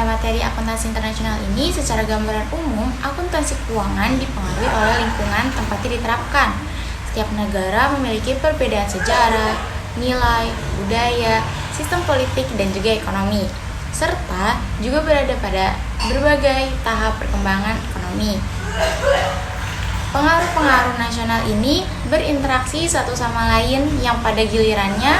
Pada materi akuntansi internasional ini, secara gambaran umum, akuntansi keuangan dipengaruhi oleh lingkungan tempatnya diterapkan. Setiap negara memiliki perbedaan sejarah, nilai, budaya, sistem politik, dan juga ekonomi, serta juga berada pada berbagai tahap perkembangan ekonomi. Pengaruh-pengaruh nasional ini berinteraksi satu sama lain yang pada gilirannya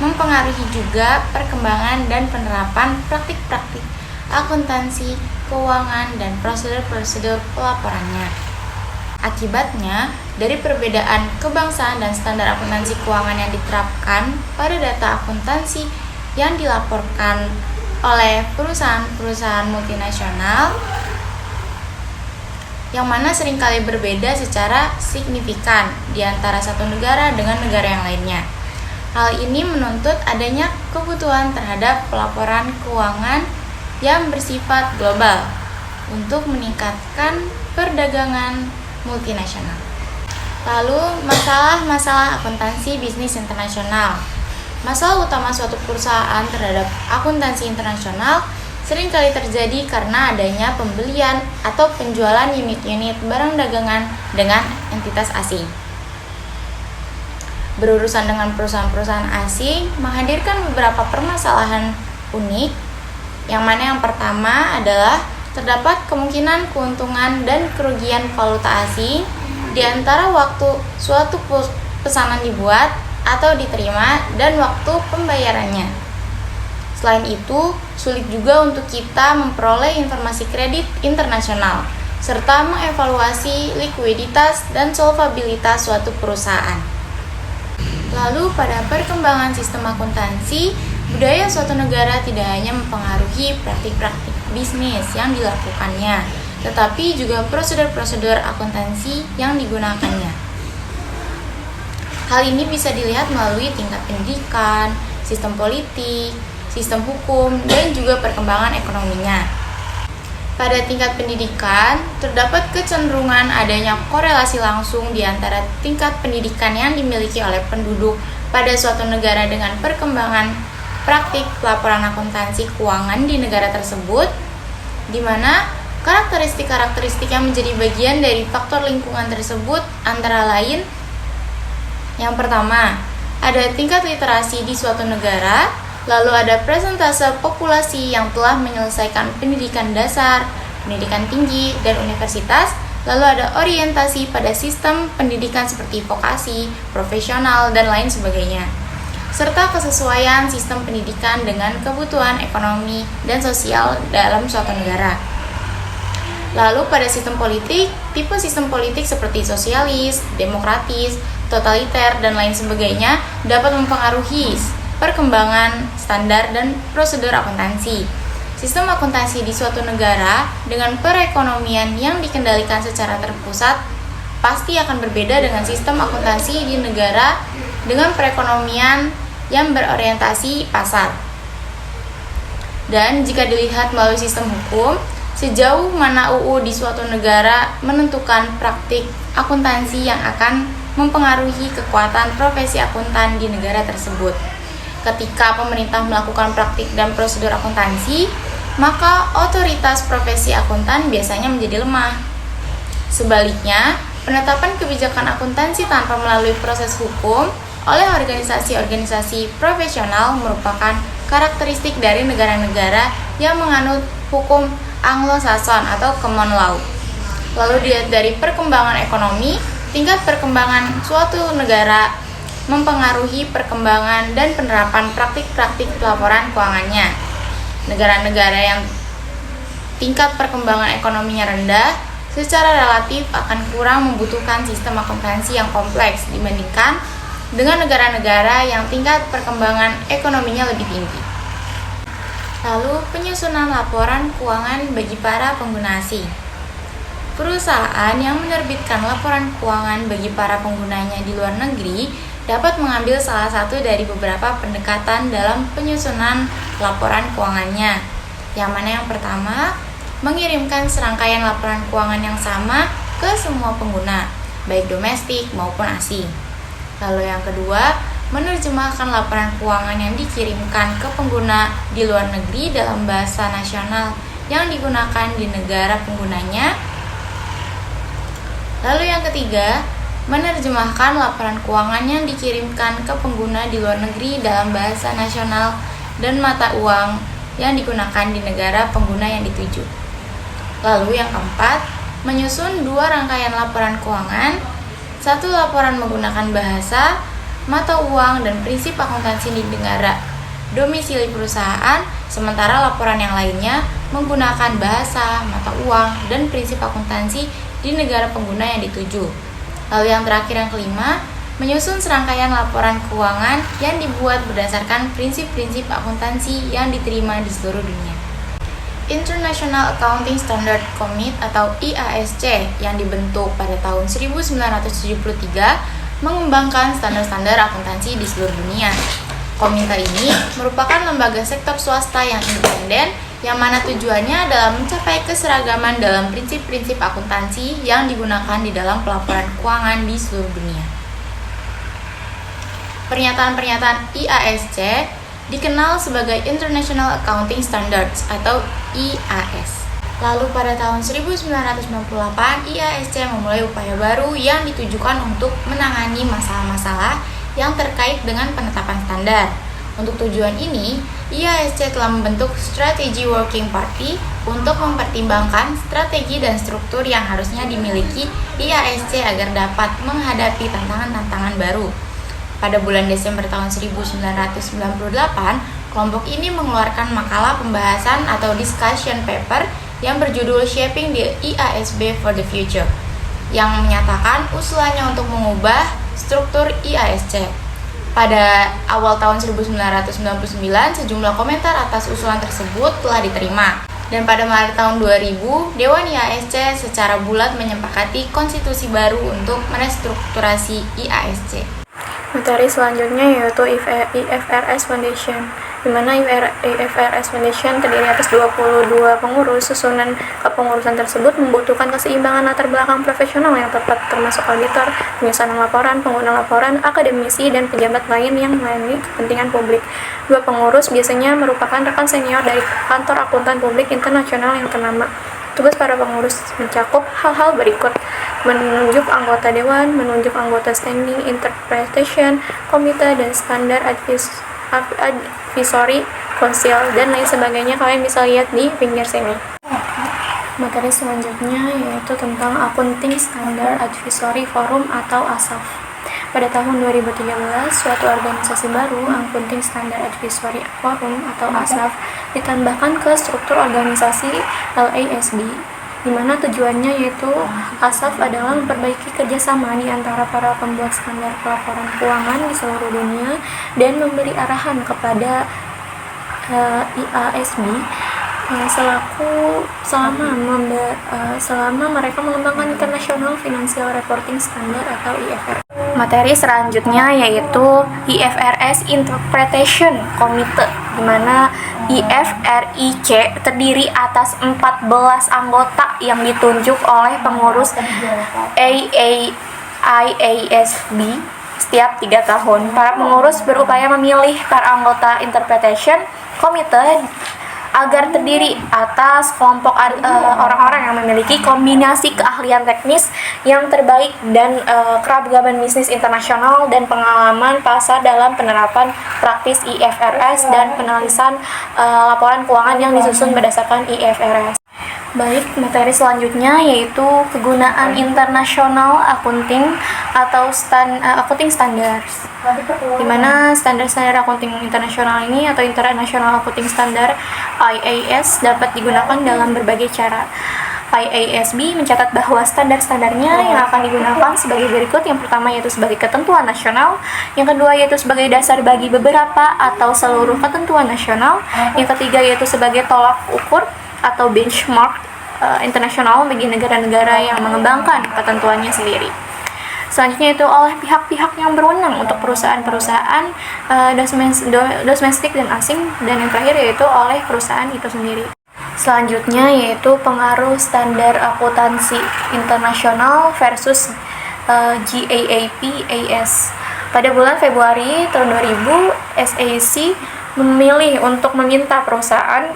mempengaruhi juga perkembangan dan penerapan praktik-praktik akuntansi, keuangan, dan prosedur-prosedur pelaporannya. Akibatnya, dari perbedaan kebangsaan dan standar akuntansi keuangan yang diterapkan pada data akuntansi yang dilaporkan oleh perusahaan-perusahaan multinasional, yang mana seringkali berbeda secara signifikan di antara satu negara dengan negara yang lainnya. Hal ini menuntut adanya kebutuhan terhadap pelaporan keuangan yang bersifat global untuk meningkatkan perdagangan multinasional. Lalu, masalah-masalah akuntansi bisnis internasional. Masalah utama suatu perusahaan terhadap akuntansi internasional seringkali terjadi karena adanya pembelian atau penjualan unit-unit barang dagangan dengan entitas asing. Berurusan dengan perusahaan-perusahaan asing menghadirkan beberapa permasalahan unik, yang mana yang pertama adalah terdapat kemungkinan keuntungan dan kerugian valuta asing di antara waktu suatu pesanan dibuat atau diterima dan waktu pembayarannya. Selain itu, sulit juga untuk kita memperoleh informasi kredit internasional, serta mengevaluasi likuiditas dan solvabilitas suatu perusahaan. Lalu, pada perkembangan sistem akuntansi, budaya suatu negara tidak hanya mempengaruhi praktik-praktik bisnis yang dilakukannya, tetapi juga prosedur-prosedur akuntansi yang digunakannya. Hal ini bisa dilihat melalui tingkat pendidikan, sistem politik, sistem hukum, dan juga perkembangan ekonominya. Pada tingkat pendidikan, terdapat kecenderungan adanya korelasi langsung di antara tingkat pendidikan yang dimiliki oleh penduduk pada suatu negara dengan perkembangan praktik pelaporan akuntansi keuangan di negara tersebut, di mana karakteristik-karakteristik yang menjadi bagian dari faktor lingkungan tersebut antara lain, yang pertama, ada tingkat literasi di suatu negara. Lalu ada presentase populasi yang telah menyelesaikan pendidikan dasar, pendidikan tinggi, dan universitas. Lalu ada orientasi pada sistem pendidikan seperti vokasi, profesional, dan lain sebagainya. Serta kesesuaian sistem pendidikan dengan kebutuhan ekonomi dan sosial dalam suatu negara. Lalu pada sistem politik, tipe sistem politik seperti sosialis, demokratis, totaliter, dan lain sebagainya dapat mempengaruhi perkembangan standar dan prosedur akuntansi. Sistem akuntansi di suatu negara dengan perekonomian yang dikendalikan secara terpusat pasti akan berbeda dengan sistem akuntansi di negara dengan perekonomian yang berorientasi pasar. Dan jika dilihat melalui sistem hukum, sejauh mana UU di suatu negara menentukan praktik akuntansi yang akan mempengaruhi kekuatan profesi akuntan di negara tersebut. Ketika pemerintah melakukan praktik dan prosedur akuntansi, maka otoritas profesi akuntan biasanya menjadi lemah. Sebaliknya, penetapan kebijakan akuntansi tanpa melalui proses hukum oleh organisasi-organisasi profesional merupakan karakteristik dari negara-negara yang menganut hukum Anglo-Saxon atau common law. Lalu dilihat dari perkembangan ekonomi, tingkat perkembangan suatu negara mempengaruhi perkembangan dan penerapan praktik-praktik pelaporan keuangannya. Negara-negara yang tingkat perkembangan ekonominya rendah secara relatif akan kurang membutuhkan sistem akuntansi yang kompleks dibandingkan dengan negara-negara yang tingkat perkembangan ekonominya lebih tinggi. Lalu, penyusunan laporan keuangan bagi para pengguna asing. Perusahaan yang menerbitkan laporan keuangan bagi para penggunanya di luar negeri dapat mengambil salah satu dari beberapa pendekatan dalam penyusunan laporan keuangannya. Yang mana yang pertama, mengirimkan serangkaian laporan keuangan yang sama ke semua pengguna, baik domestik maupun asing. Lalu yang kedua, menerjemahkan laporan keuangan yang dikirimkan ke pengguna di luar negeri dalam bahasa nasional yang digunakan di negara penggunanya. Lalu yang ketiga, menerjemahkan laporan keuangan yang dikirimkan ke pengguna di luar negeri dalam bahasa nasional dan mata uang yang digunakan di negara pengguna yang dituju. Lalu yang keempat, menyusun 2 rangkaian laporan keuangan, 1 laporan menggunakan bahasa, mata uang, dan prinsip akuntansi di negara domisili perusahaan, sementara laporan yang lainnya menggunakan bahasa, mata uang, dan prinsip akuntansi di negara pengguna yang dituju. Lalu yang terakhir yang kelima, menyusun serangkaian laporan keuangan yang dibuat berdasarkan prinsip-prinsip akuntansi yang diterima di seluruh dunia. International Accounting Standard Committee atau IASC yang dibentuk pada tahun 1973 mengembangkan standar-standar akuntansi di seluruh dunia. Komite ini merupakan lembaga sektor swasta yang independen yang mana tujuannya adalah mencapai keseragaman dalam prinsip-prinsip akuntansi yang digunakan di dalam pelaporan keuangan di seluruh dunia. Pernyataan-pernyataan IASC dikenal sebagai International Accounting Standards atau IAS. Lalu pada tahun 1998, IASC memulai upaya baru yang ditujukan untuk menangani masalah-masalah yang terkait dengan penetapan standar. Untuk tujuan ini, IASC telah membentuk Strategy Working Party untuk mempertimbangkan strategi dan struktur yang harusnya dimiliki IASC agar dapat menghadapi tantangan-tantangan baru. Pada bulan Desember tahun 1998, kelompok ini mengeluarkan makalah pembahasan atau discussion paper yang berjudul Shaping the IASB for the Future, yang menyatakan usulannya untuk mengubah struktur IASC. Pada awal tahun 1999, sejumlah komentar atas usulan tersebut telah diterima. Dan pada Maret tahun 2000, Dewan IASC secara bulat menyepakati konstitusi baru untuk merestrukturasi IASC. Materi selanjutnya yaitu IFRS Foundation, di mana IFRS Foundation terdiri atas 22 pengurus. Susunan kepengurusan tersebut membutuhkan keseimbangan latar belakang profesional yang tepat, termasuk auditor, penyusunan laporan, pengguna laporan, akademisi, dan pejabat lain yang melayani kepentingan publik. 2 pengurus biasanya merupakan rekan senior dari kantor akuntan publik internasional yang ternama. Tugas para pengurus mencakup hal-hal berikut: menunjuk anggota dewan, menunjuk anggota standing interpretation, komite, dan standar advisory council, dan lain sebagainya. Kalian bisa lihat di pinggir sini. Materi selanjutnya yaitu tentang Accounting Standard Advisory Forum atau ASAF. Pada tahun 2013, suatu organisasi baru, Accounting Standard Advisory Forum atau ASAF, ditambahkan ke struktur organisasi LASB, di mana tujuannya yaitu ASAF adalah memperbaiki kerjasama di antara para pembuat standar pelaporan keuangan di seluruh dunia dan memberi arahan kepada IASB selama mereka mengembangkan International Financial Reporting Standard atau IFRS. Materi selanjutnya yaitu IFRS Interpretation Committee, di mana IFRIC terdiri atas 14 anggota yang ditunjuk oleh pengurus IASB setiap 3 tahun. Para pengurus berupaya memilih para anggota Interpretation Committee agar terdiri atas kelompok orang-orang yang memiliki kombinasi keahlian teknis yang terbaik dan keragaman bisnis internasional dan pengalaman pasar dalam penerapan praktis IFRS dan penalisan laporan keuangan yang disusun berdasarkan IFRS. Baik, materi selanjutnya yaitu kegunaan internasional accounting atau accounting standards, di mana standar-standar accounting internasional ini atau International Accounting Standard IAS dapat digunakan dalam berbagai cara. IASB mencatat bahwa standar-standarnya yang akan digunakan sebagai berikut. Yang pertama yaitu sebagai ketentuan nasional, yang kedua yaitu sebagai dasar bagi beberapa atau seluruh ketentuan nasional, yang ketiga yaitu sebagai tolak ukur atau benchmark internasional bagi negara-negara yang mengembangkan ketentuannya sendiri. Selanjutnya itu oleh pihak-pihak yang berwenang untuk perusahaan-perusahaan domestik dan asing, dan yang terakhir yaitu oleh perusahaan itu sendiri. Selanjutnya yaitu pengaruh standar akuntansi internasional versus GAAP AS. Pada bulan Februari tahun 2000, SEC memilih untuk meminta perusahaan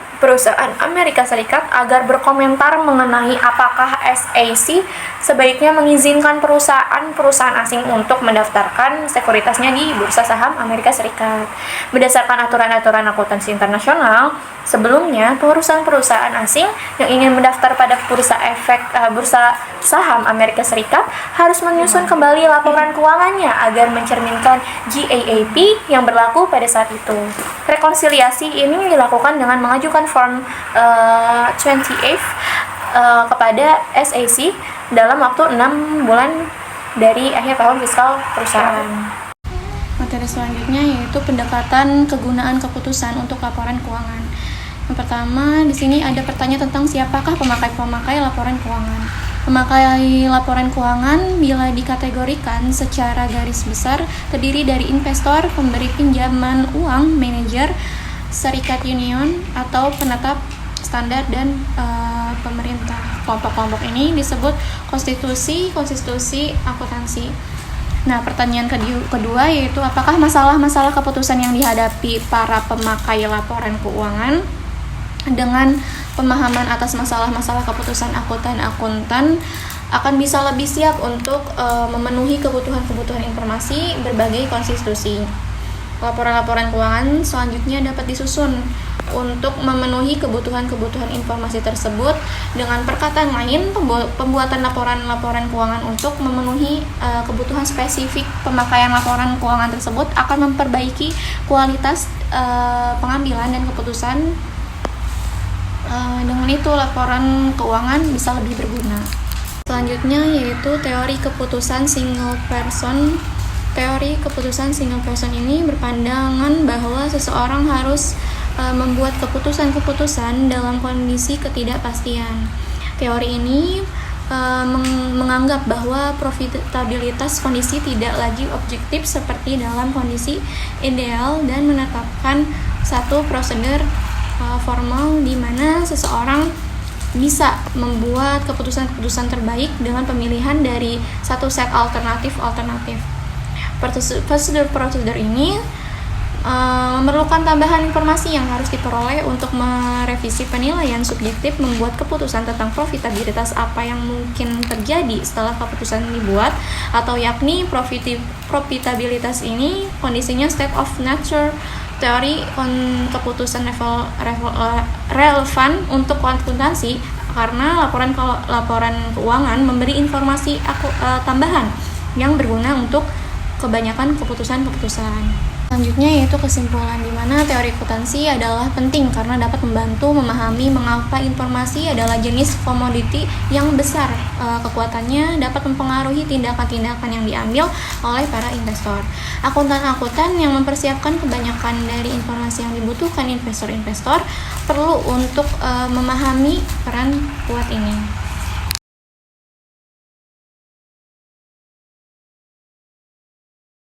Amerika Serikat agar berkomentar mengenai apakah SEC sebaiknya mengizinkan perusahaan asing untuk mendaftarkan sekuritasnya di Bursa Saham Amerika Serikat. Berdasarkan aturan-aturan akuntansi internasional, sebelumnya perusahaan asing yang ingin mendaftar pada Bursa Saham Amerika Serikat harus menyusun kembali laporan keuangannya agar mencerminkan GAAP yang berlaku pada saat itu. Rekonsiliasi ini dilakukan dengan mengajukan Form 28 kepada SEC dalam waktu 6 bulan dari akhir tahun fiskal perusahaan. Materi selanjutnya yaitu pendekatan kegunaan keputusan untuk laporan keuangan. Yang pertama, di sini ada pertanyaan tentang siapakah pemakai laporan keuangan. Pemakai laporan keuangan bila dikategorikan secara garis besar terdiri dari investor, pemberi pinjaman uang, manajer, serikat union atau penetap standar dan pemerintah. Kelompok-kelompok ini disebut konstitusi akuntansi. Nah, pertanyaan kedua yaitu apakah masalah-masalah keputusan yang dihadapi para pemakai laporan keuangan dengan pemahaman atas masalah-masalah keputusan akuntan akan bisa lebih siap untuk memenuhi kebutuhan informasi berbagai konstitusi. Laporan-laporan keuangan selanjutnya dapat disusun untuk memenuhi kebutuhan informasi tersebut. Dengan perkataan lain, pembuatan laporan keuangan untuk memenuhi kebutuhan spesifik pemakaian laporan keuangan tersebut akan memperbaiki kualitas pengambilan dan keputusan. Dengan itu laporan keuangan bisa lebih berguna. Selanjutnya yaitu teori keputusan single person. Teori keputusan single person ini berpandangan bahwa seseorang harus membuat keputusan dalam kondisi ketidakpastian. Teori ini menganggap bahwa profitabilitas kondisi tidak lagi objektif seperti dalam kondisi ideal dan menetapkan satu prosedur formal di mana seseorang bisa membuat keputusan terbaik dengan pemilihan dari satu set alternatif. Prosedur ini memerlukan tambahan informasi yang harus diperoleh untuk merevisi penilaian subjektif membuat keputusan tentang profitabilitas apa yang mungkin terjadi setelah keputusan dibuat, atau yakni profitabilitas ini kondisinya state of nature. Teori keputusan relevan untuk akuntansi karena laporan keuangan memberi informasi tambahan yang berguna untuk kebanyakan keputusan. Selanjutnya yaitu kesimpulan, di mana teori akuntansi adalah penting karena dapat membantu memahami mengapa informasi adalah jenis komoditi yang besar. Kekuatannya dapat mempengaruhi tindakan-tindakan yang diambil oleh para investor. Akuntan yang mempersiapkan kebanyakan dari informasi yang dibutuhkan investor perlu untuk memahami peran kuat ini.